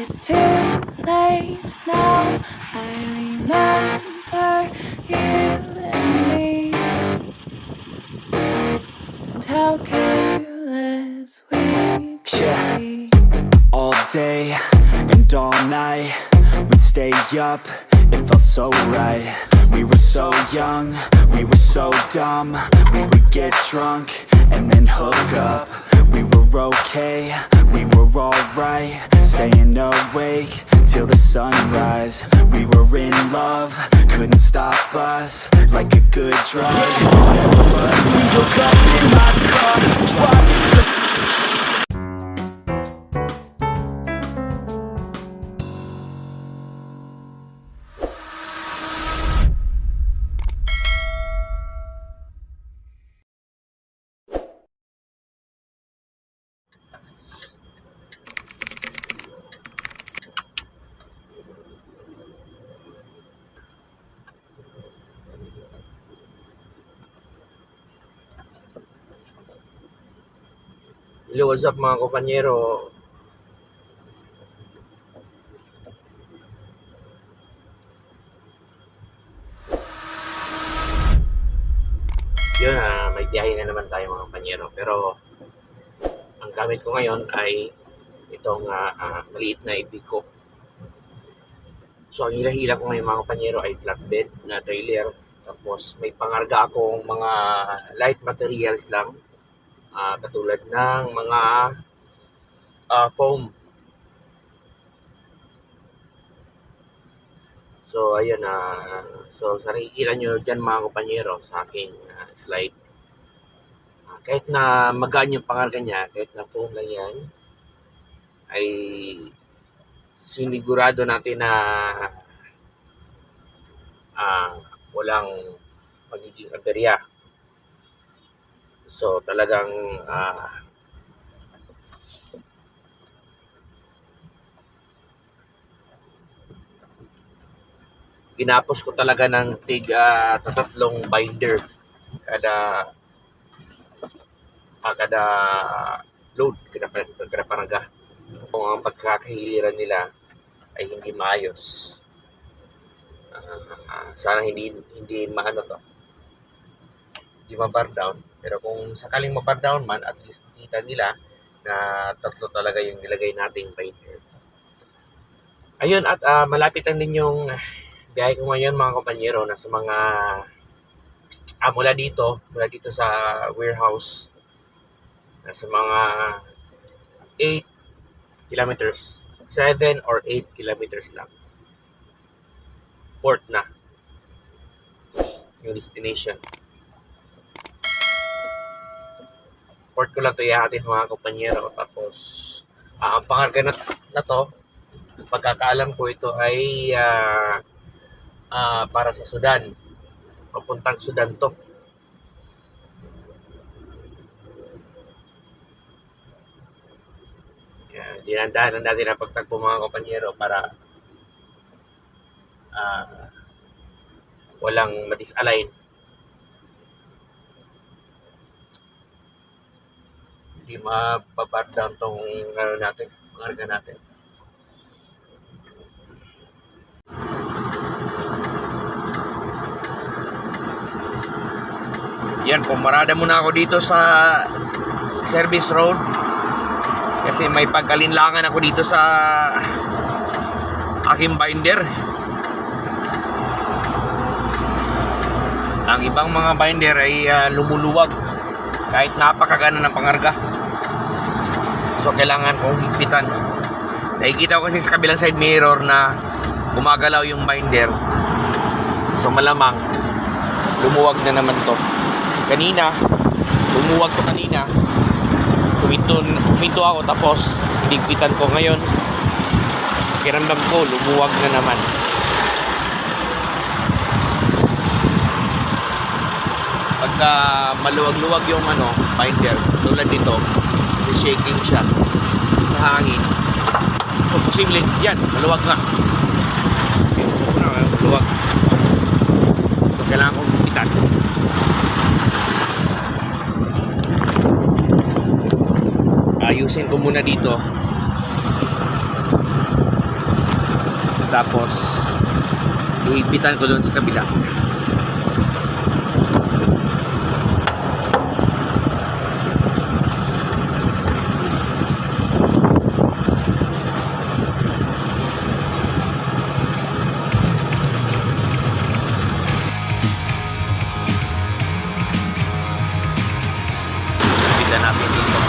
it's too late now. I remember you and me, and how careless we could be. All day and all night, we'd stay up, it felt so right. We were so young, we were so dumb. We would get drunk and then hook up. We were okay, we were alright, staying awake till the sunrise. We were in love, couldn't stop us, like a good drug. We woke up in my car, driving so Hello, what's up mga kompanyero? Yun, may biyahe na naman tayo mga kompanyero. Pero ang gamit ko ngayon ay itong maliit na Iveco. So ang hila-hila ko ngayon mga kompanyero ay flatbed na trailer. Tapos may pangarga akong mga light materials lang. Katulad ng mga foam. So ayun, so sa nakikita nyo dyan mga kompanyero sa aking slide, kahit na magaan yung pangarga niya, kahit na foam lang yan, ay sinigurado natin na walang magiging aberya. So talagang ginapos ko talaga ng tatlong binder kada load, kada paraga. Kung ang pagkakahiliran nila ay hindi maayos, sana hindi maano to, hindi ma-bar down. Pero kung sakaling ma-bar down man, at least kita nila na tatlo talaga yung nilagay nating binder. Ayun, at malapit lang din yung biyahe ko ngayon mga kompanyero, na sa mga mula dito sa warehouse, nasa mga 8 kilometers, 7 or 8 kilometers lang. Port na yung destination. Port ko lang ito ihahatid mga kompanyero. Tapos ang pangarga na to, pagkakaalam ko, ito ay para sa Sudan, papuntang Sudan to. Dinandahan natin ang pagtagpo mga kompanyero para walang ma-disalign. Hindi mababar down tong natin, pangarga natin. Yan, pumarada muna ako dito sa service road kasi may pagkalinlangan ako dito sa aking binder. Ang ibang mga binder ay lumuluwag kahit napakagana ng pangarga. So kailangan kong higpitan. Nakikita ko kasi sa kabilang side mirror na gumagalaw yung binder. So malamang lumuwag na naman to. Kanina, lumuwag to kanina. Huminto ako, tapos hinigpitan ko. Ngayon, kiramdam ko lumuwag na naman. Pagka maluwag-luwag yung binder, tulad dito, shaking siya sa hangin. So, posible yan, maluwag nga. Maluwag. So, kailangan kong higpitan. Ayusin ko muna dito Tapos, iipitan ko doon sa kabila. Ipitan natin dito.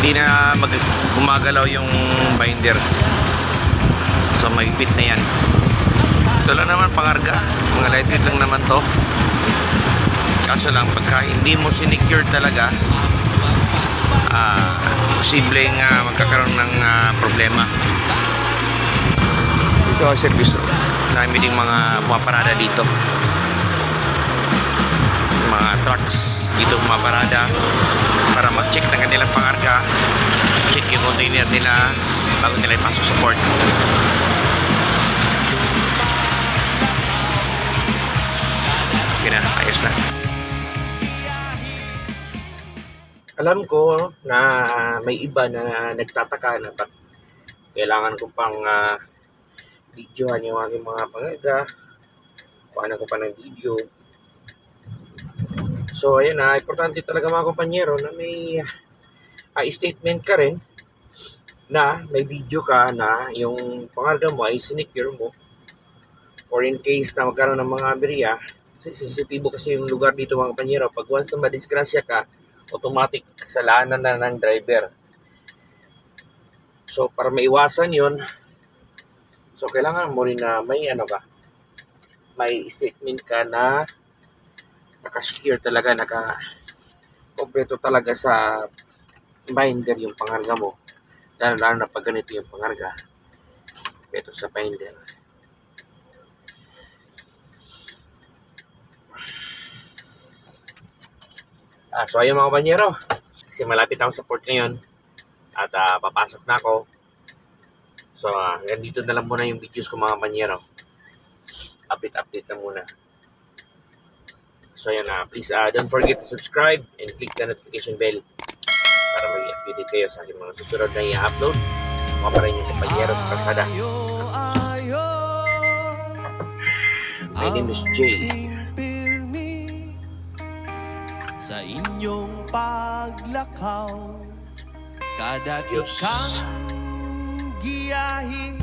Hindi na gumagalaw yung binder, so mahigpit na yan. Ito lang naman pangarga, mga lightweight lang naman to. Kaso lang pagka hindi mo sinecure talaga, posibleng magkakaroon ng problema. Ito ang service road. Dami ding mga pumaparada dito, mga trucks dito pumaparada para mag-check ng kanilang pangarga, check yung container nila bago nila ipasok sa port. Okay na, ayos na. Alam ko na may iba na nagtataka na ba't kailangan ko pang videohan yung aking mga pangarga, kuhanan ko pa ng video. So ayun na, importante talaga mga kompanyero na may statement ka rin, na may video ka na yung pangarga mo ay sinecure mo, for in case na magkaroon ng mga aberya. Sensitibo kasi yung lugar dito mga kompanyero. Pag once na madisgrasya ka, automatic kasalanan na ng driver. So para maiwasan yun, so kailangan mo rin na may may statement ka na naka-secure talaga, naka-kompleto talaga sa binder yung pangarga mo. Lalo na pag ganito yung pangarga, ito sa binder. So ayun mga kompanyero, kasi malapit ako sa port ngayon at papasok na ako. So hanggang dito na lang muna yung videos ko mga kompanyero. Update lang muna. So yan please don't forget to subscribe and click the notification bell para mag-update kayo sa aking mga susunod na i-upload. Mga pa rin yung kompanyero sa kalsada. My name is Jay. Sa inyong paglakaw, kada Diyos. tikang giyahin